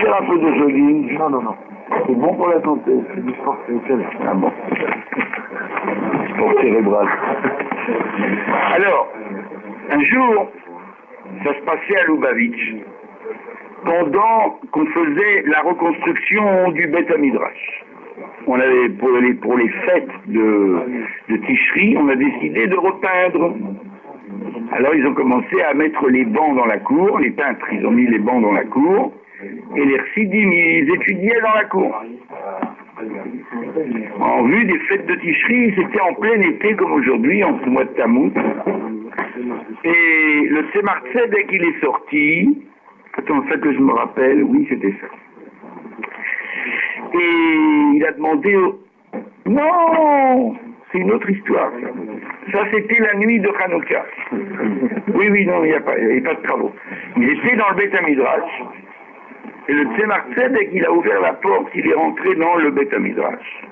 faire un peu de jogging? Non, non, non. C'est bon pour la santé. C'est du sport cérébral. Ah bon. Sport cérébral. Alors, un jour, ça se passait à Lubavitch, pendant qu'on faisait la reconstruction du Beth Midrash. On avait, pour les fêtes de Tishri, on a décidé de repeindre. Alors ils ont commencé à mettre les bancs dans la cour, les peintres, ils ont mis les bancs dans la cour, et les chassidim, ils étudiaient dans la cour. En vue des fêtes de Tishri, c'était en plein été comme aujourd'hui, en ce mois de Tammuz. Et le Tzemar Tzedek, il est sorti. Attends, ça que je me rappelle, oui, c'était ça. Et il a demandé... Non, c'est une autre histoire, ça. Ça, c'était la nuit de Hanouka. Oui, oui, non, il n'y a pas de travaux. Il était dans le Beth Midrash. Et le Tzemar Tzedek, il a ouvert la porte, il est rentré dans le Beth Midrash.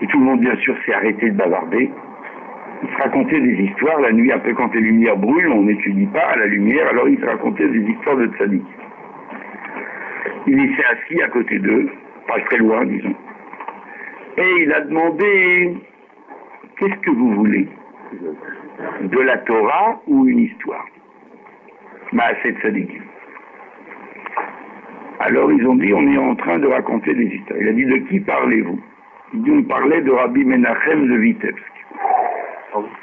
Et tout le monde, bien sûr, s'est arrêté de bavarder. Il se racontait des histoires, la nuit, un peu quand les lumières brûlent, on n'étudie pas à la lumière, alors il se racontait des histoires de tzaddik. Il s'est assis à côté d'eux, pas très loin, disons. Et il a demandé, qu'est-ce que vous voulez? De la Torah ou une histoire? C'est tzaddik. Alors ils ont dit, on est en train de raconter des histoires. Il a dit, de qui parlez-vous? Il dit, on parlait de Rabbi Menachem de Vitebsk.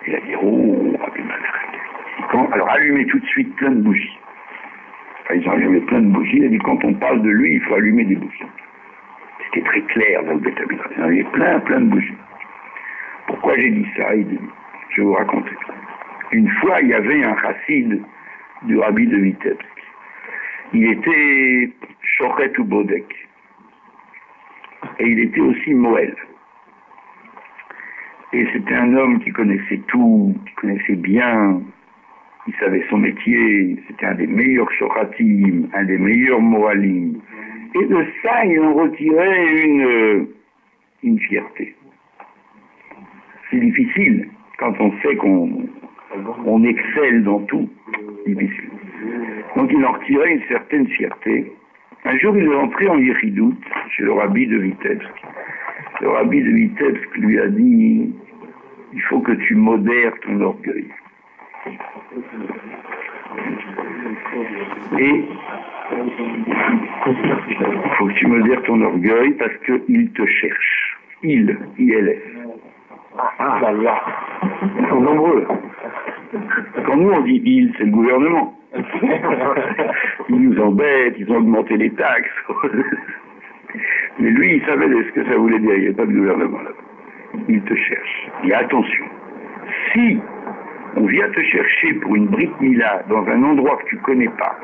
Il a dit, oh, Rabbi Menachem. Alors allumez tout de suite plein de bougies. Enfin, ils ont allumé plein de bougies. Il a dit, quand on parle de lui, il faut allumer des bougies. C'était très clair dans le Beth Midrash. Il y avait plein de bougies. Pourquoi j'ai dit ça? Je vais vous raconter. Une fois, il y avait un chassid du Rabbi de Vitebsk. Il était Shochet ou Bodek. Et il était aussi Moël. Et c'était un homme qui connaissait tout, qui connaissait bien, il savait son métier, c'était un des meilleurs Shochatim, un des meilleurs Moalim. Et de ça, il en retirait une fierté. C'est difficile, quand on sait qu'on excelle dans tout, difficile. Donc il en retirait une certaine fierté. Un jour, il est entré en Yéchidout, chez le Rabbi de Vitebsk. Le Rabbi de Vitebsk lui a dit, il faut que tu modères ton orgueil. Et il faut que tu modères ton orgueil parce qu'il te cherche. ILS. Ah là, ils sont nombreux. Quand nous on dit il, c'est le gouvernement. Ils nous embêtent, ils ont augmenté les taxes. Mais lui, il savait ce que ça voulait dire, il n'y a pas de gouvernement là-bas. Il te cherche. Et attention, si on vient te chercher pour une Brit Mila dans un endroit que tu ne connais pas,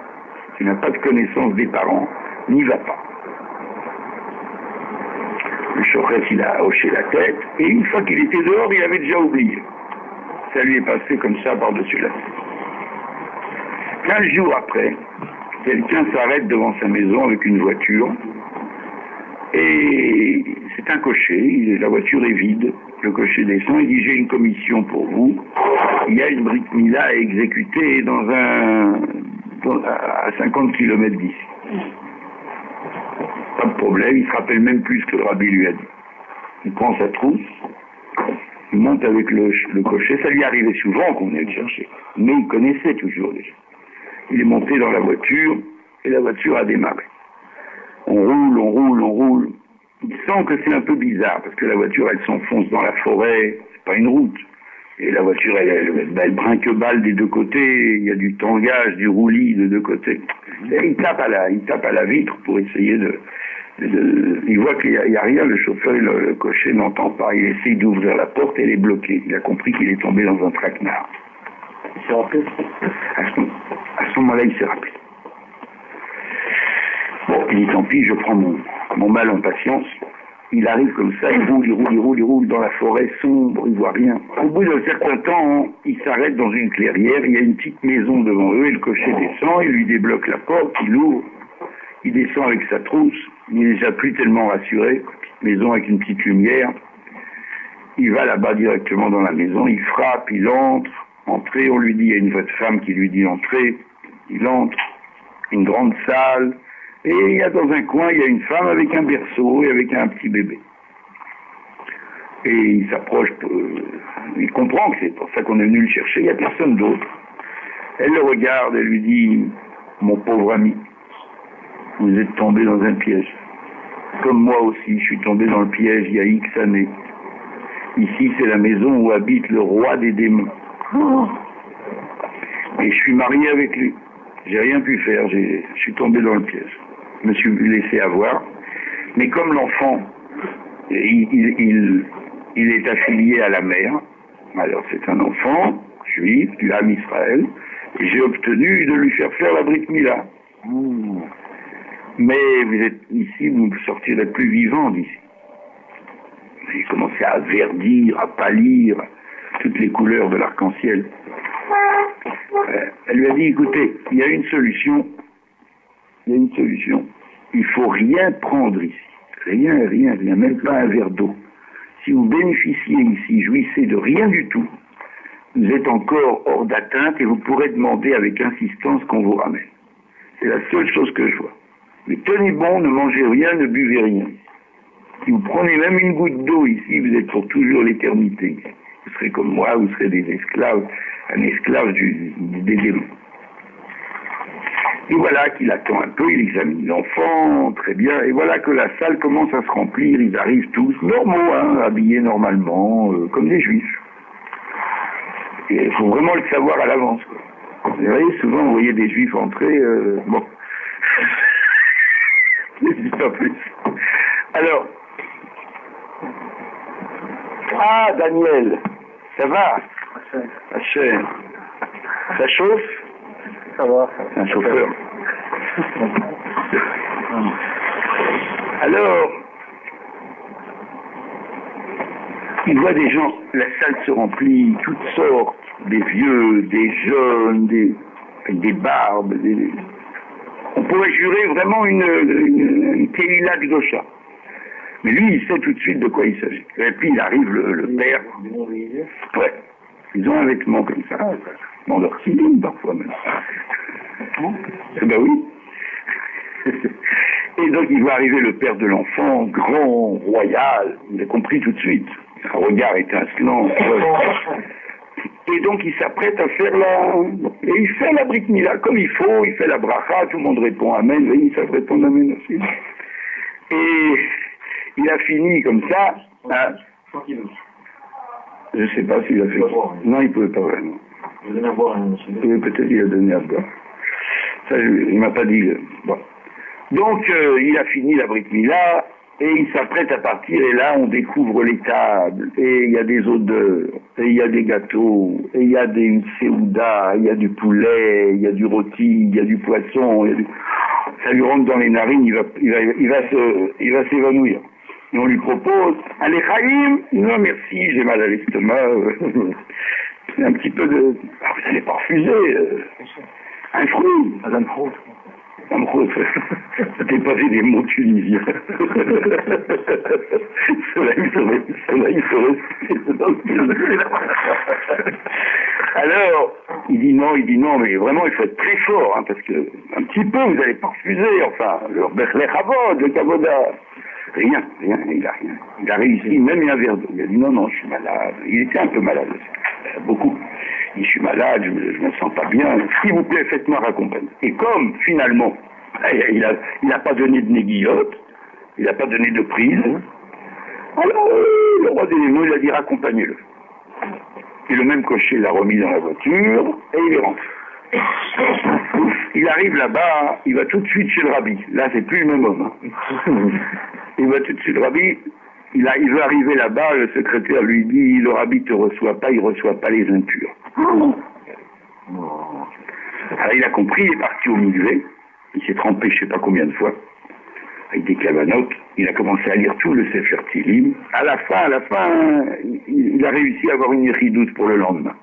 tu n'as pas de connaissance des parents, n'y va pas. Le Shochet, il a hoché la tête, et une fois qu'il était dehors, il avait déjà oublié. Ça lui est passé comme ça par-dessus la tête. 15 jours après, quelqu'un s'arrête devant sa maison avec une voiture, et c'est un cocher, la voiture est vide, le cocher descend, il dit, j'ai une commission pour vous, il y a une Brit Mila à exécuter à 50 km d'ici. Pas de problème, il se rappelle même plus ce que le rabbi lui a dit. Il prend sa trousse, il monte avec le cocher, ça lui arrivait souvent qu'on venait le chercher, mais il connaissait toujours déjà. Il est monté dans la voiture, et la voiture a démarré. On roule. Il sent que c'est un peu bizarre, parce que la voiture, elle s'enfonce dans la forêt, c'est pas une route. Et la voiture, elle brinque-balle des deux côtés, il y a du tangage, du roulis de deux côtés. Et il tape à la vitre pour essayer il voit qu'il n'y a rien, le chauffeur, le cocher n'entend pas. Il essaye d'ouvrir la porte, elle est bloquée. Il a compris qu'il est tombé dans un traquenard. Il s'est rappelé. À ce moment-là, il s'est rappelé. Bon, il dit tant pis, je prends mon mal en patience. Il arrive comme ça, il roule dans la forêt sombre, il voit rien. Au bout d'un certain temps, il s'arrête dans une clairière, il y a une petite maison devant eux, et le cocher descend, il lui débloque la porte, il ouvre, il descend avec sa trousse, il n'est déjà plus tellement rassuré, petite maison avec une petite lumière. Il va là-bas directement dans la maison, il frappe, il entre, entrez, on lui dit, il y a une votre femme qui lui dit entrez, il entre, une grande salle, Et il y a dans un coin, il y a une femme avec un berceau et avec un petit bébé. Et il s'approche, il comprend que c'est pour ça qu'on est venu le chercher, il n'y a personne d'autre. Elle le regarde, elle lui dit, mon pauvre ami, vous êtes tombé dans un piège. Comme moi aussi, je suis tombé dans le piège il y a X années. Ici, c'est la maison où habite le roi des démons. Et je suis marié avec lui. J'ai rien pu faire, je suis tombé dans le piège. Je me suis laissé avoir. Mais comme l'enfant, il est affilié à la mère, alors c'est un enfant juif, du Ham Israël, et j'ai obtenu de lui faire la Brit Mila. Mais vous êtes ici, vous ne sortirez plus vivant d'ici. Il commençait à verdir, à pâlir, toutes les couleurs de l'arc-en-ciel. Elle lui a dit, écoutez, il y a une solution. Il y a une solution. Il faut rien prendre ici. Rien, même pas un verre d'eau. Si vous bénéficiez ici, jouissez de rien du tout, vous êtes encore hors d'atteinte et vous pourrez demander avec insistance qu'on vous ramène. C'est la seule chose que je vois. Mais tenez bon, ne mangez rien, ne buvez rien. Si vous prenez même une goutte d'eau ici, vous êtes pour toujours l'éternité. Vous serez comme moi, vous serez des esclaves, un esclave des démons. Et voilà qu'il attend un peu, il examine l'enfant, très bien, et voilà que la salle commence à se remplir, ils arrivent tous normaux, hein, habillés normalement, comme des juifs. Et il faut vraiment le savoir à l'avance, quoi. Vous voyez, souvent, vous voyez des juifs entrer, bon. Je ne dis pas plus. Alors, ah, Daniel, ça va? Hachem. Ça chauffe? Ça va. C'est un chauffeur. Alors, il voit des gens, la salle se remplit, toutes sortes, des vieux, des jeunes, avec des barbes, on pourrait jurer vraiment une Kéhila Gdosha. Mais lui, il sait tout de suite de quoi il s'agit. Et puis il arrive le père. Ouais. Ils ont un vêtement comme ça. Dans leur civile, parfois même. Ben oui. Et donc il voit arriver le père de l'enfant, grand, royal. Il a compris tout de suite. Un regard étincelant. Et donc il s'apprête à faire et il fait la Brit Mila comme il faut, il fait la bracha, tout le monde répond Amen, oui, ils savent répondre Amen aussi. Et il a fini comme ça. Hein. Je ne sais pas s'il a fait. Non, il ne pouvait pas vraiment. Il a donné à boire. Oui, peut-être il a donné à boire. Ça, il ne m'a pas dit. Bon. Donc, il a fini la Brit Mila et il s'apprête à partir. Et là, on découvre les tables. Et il y a des odeurs. Et il y a des gâteaux. Et il y a une séouda. Il y a du poulet. Il y a du rôti. Il y a du poisson. Ça lui rentre dans les narines. Il va s'évanouir. Et on lui propose, allez Chaim, non merci, j'ai mal à l'estomac, un petit peu de... Ah, vous n'allez pas refuser, un fruit. Un fruit. Un fruit. T'es pas fait des mots tunisiens. Cela, il se Alors, il dit non, mais vraiment, il faut être très fort, hein, parce que, un petit peu, vous n'allez pas refuser, enfin, le Bechlech Avod, le Kavoda. Rien, il a rien. Il a réussi, même il a un verre d'eau. Il a dit non, je suis malade. Il était un peu malade, beaucoup. Il dit, je suis malade, je me sens pas bien. S'il vous plaît, faites-moi raccompagner. Et comme, finalement, il n'a pas donné de néguillotte, il n'a pas donné de prise, alors le roi des démons, il a dit raccompagnez-le. Et le même cocher l'a remis dans la voiture, et il est rentré. Il arrive là-bas, il va tout de suite chez le rabbi. Là, c'est plus le même homme. Hein. Il va tout de suite, le rabbi, il veut arriver là-bas, le secrétaire lui dit, le rabbi ne te reçoit pas, il ne reçoit pas les impurs. Alors il a compris, il est parti au milieu, il s'est trempé je ne sais pas combien de fois, avec des cavanotes, il a commencé à lire tout le Sefer Tilim. À la fin, il a réussi à avoir une ridoute pour le lendemain.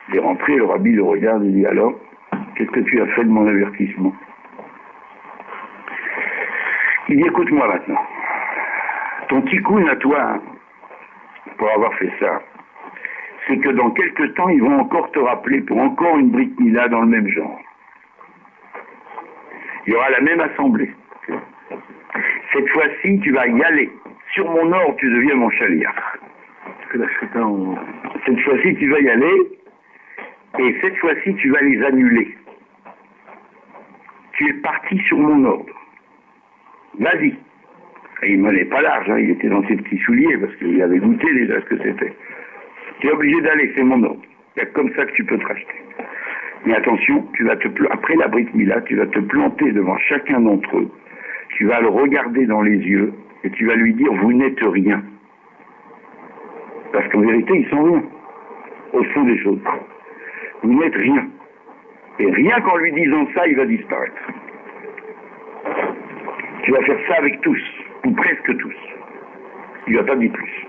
Il est rentré, le rabbi le regarde et dit alors, qu'est-ce que tu as fait de mon avertissement? Il dit écoute-moi maintenant. Ton tikkun à toi, hein, pour avoir fait ça, c'est que dans quelques temps, ils vont encore te rappeler pour encore une Brit Mila dans le même genre. Il y aura la même assemblée. Cette fois-ci, tu vas y aller. Sur mon ordre, tu deviens mon chaliard. Cette fois-ci, tu vas y aller, et cette fois-ci, tu vas les annuler. Tu es parti sur mon ordre. Vas-y. Et il ne menait pas large, hein, il était dans ses petits souliers, parce qu'il avait goûté déjà ce que c'était. Tu es obligé d'aller, c'est mon ordre. Il y a comme ça que tu peux te racheter. Mais attention, après la Brit Mila, tu vas te planter devant chacun d'entre eux. Tu vas le regarder dans les yeux, et tu vas lui dire, vous n'êtes rien. Parce qu'en vérité, ils sont rien. Au fond des choses. Vous n'êtes rien. Et rien qu'en lui disant ça, il va disparaître. Tu vas faire ça avec tous, ou presque tous. Il ne va pas dire plus.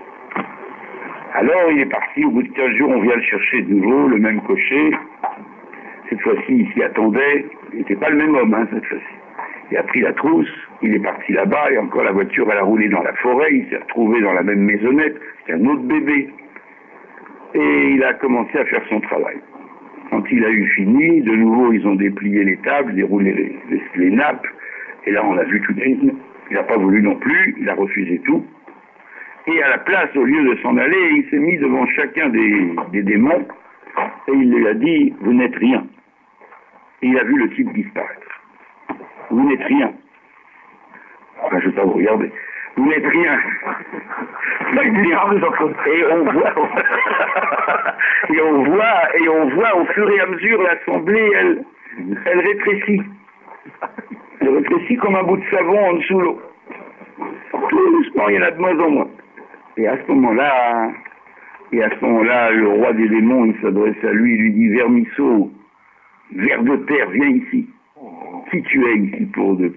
Alors il est parti, au bout de 15 jours, on vient le chercher de nouveau, le même cocher. Cette fois-ci, il s'y attendait. Il n'était pas le même homme, hein, cette fois-ci. Il a pris la trousse, il est parti là-bas, et encore la voiture, elle a roulé dans la forêt, il s'est retrouvé dans la même maisonnette, c'est un autre bébé. Et il a commencé à faire son travail. Quand il a eu fini, de nouveau, ils ont déplié les tables, déroulé les nappes, et là, on a vu tout. Il n'a pas voulu non plus, il a refusé tout. Et à la place, au lieu de s'en aller, il s'est mis devant chacun des démons, et il lui a dit, vous n'êtes rien. Et il a vu le type disparaître. Vous n'êtes rien. Enfin, je ne vais pas vous regarder. Vous n'êtes rien. Et on voit au fur et à mesure l'assemblée, elle rétrécit. Elle rétrécit comme un bout de savon en dessous de l'eau. Tout doucement, il y en a de moins en moins. Et à ce moment-là, le roi des démons, il s'adresse à lui, il lui dit, Vermisseau, ver de terre, viens ici. Qui tu es ici pour de...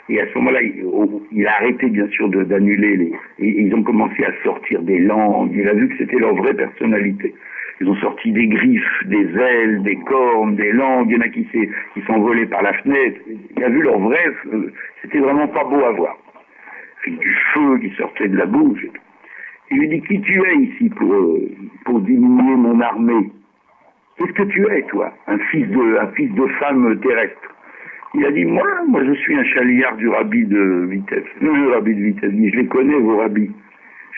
Et à ce moment-là, il a arrêté bien sûr d'annuler les... Et ils ont commencé à sortir des langues, il a vu que c'était leur vraie personnalité. Ils ont sorti des griffes, des ailes, des cornes, des langues, il y en a qui s'envolaient par la fenêtre. Il a vu leur vrai, c'était vraiment pas beau à voir. Avec du feu qui sortait de la bouche. Il lui dit, qui tu es ici pour diminuer mon armée? Qu'est-ce que tu es, toi? Un fils de femme terrestre. Il a dit, moi je suis un chaliard du rabbi de Vitebsk. Le rabbi de Vitebsk, je les connais, vos rabbis.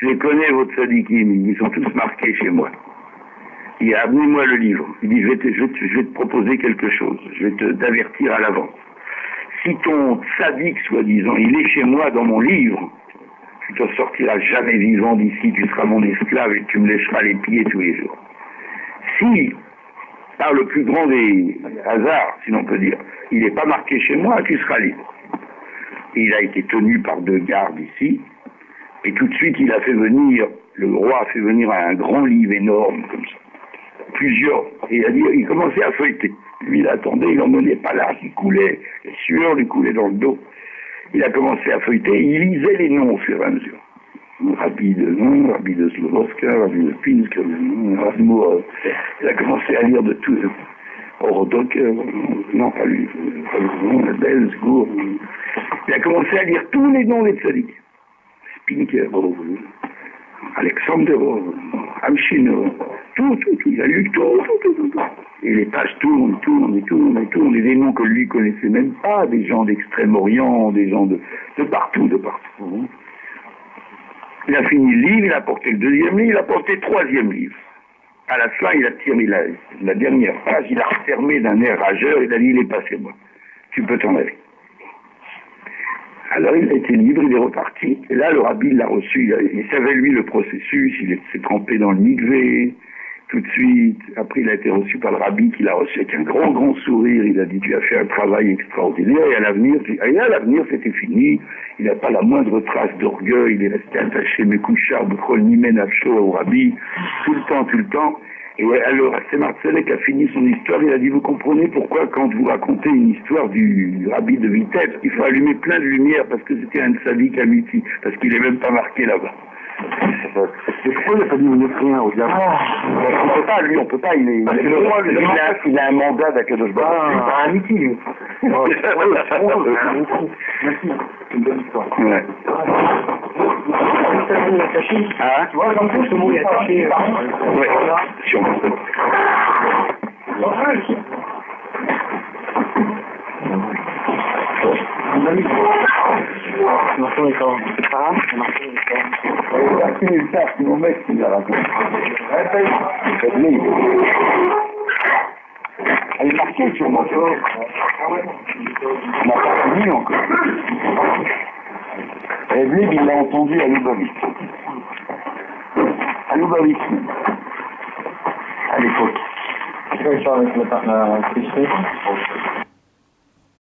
Je les connais, vos tzadikim. Ils sont tous marqués chez moi. Il a amené-moi le livre. Il dit, je vais te proposer quelque chose. Je vais t'avertir à l'avance. Si ton tzadik, soi-disant, il est chez moi dans mon livre, tu ne t'en sortiras jamais vivant d'ici, tu seras mon esclave et tu me lécheras les pieds tous les jours. Si, par le plus grand des hasards, si l'on peut dire, il n'est pas marqué chez moi, tu seras libre. Et il a été tenu par 2 gardes ici, et tout de suite il a fait venir, le roi a fait venir un grand livre énorme, comme ça, plusieurs, et il commençait à feuilleter. Lui il attendait, il n'emmenait pas large, il coulait, les sueurs lui coulaient dans le dos. Il a commencé à feuilleter, il lisait les noms au fur et à mesure. Rabbi de Slovoska, Rabbi de Pinsk, Rasmour, il a commencé à lire de tout. Orodok, non pas lui, Belzgour. Il a commencé à lire tous les noms des tzadiks. Spinker, Alexander, Amshin, tout. Il a lu tout. Et les pages tournent, et des noms que lui connaissait même pas, des gens d'Extrême-Orient, des gens de partout. Il a fini le livre, il a porté le 2e livre, il a porté le 3e livre. À la fin, il a tiré la dernière page, il a refermé d'un air rageur, il a dit, il est passé moi, tu peux t'en aller. Alors il a été libre, il est reparti, et là le rabbi l'a reçu, il savait lui le processus, il s'est trempé dans le mikvé, tout de suite. Après, il a été reçu par le rabbi qui l'a reçu avec un grand sourire. Il a dit, tu as fait un travail extraordinaire et à l'avenir, c'était fini. Il n'a pas la moindre trace d'orgueil. Il est resté attaché, Mekouchar, Bechol, Nimen, Afsho, au rabbi, tout le temps. Et alors, c'est Marcellé qui a fini son histoire. Il a dit, vous comprenez pourquoi, quand vous racontez une histoire du rabbi de Vitebsk, il faut allumer plein de lumière parce que c'était un tzaddik amiti, parce qu'il n'est même pas marqué là-bas. C'est pourquoi il n'a pas dit vous n'êtes rien au diable? On peut pas, il a un mandat d'Akadosh Baruch Hu. Un amitié, lui. Merci, c'est une bonne histoire. Ouais. Tu vois, comme ça, ce mot est attaché. Ouais, sûrement. Martin est quand Hein? C'est nulle part, c'est mon mec qui me l'a raconté. Elle est marquée sur mon corps. On n'a pas fini encore. Edlib, il l'a entendu à Lubavitch. À Lubavitch, à l'époque. Tu peux faire avec la tricherie?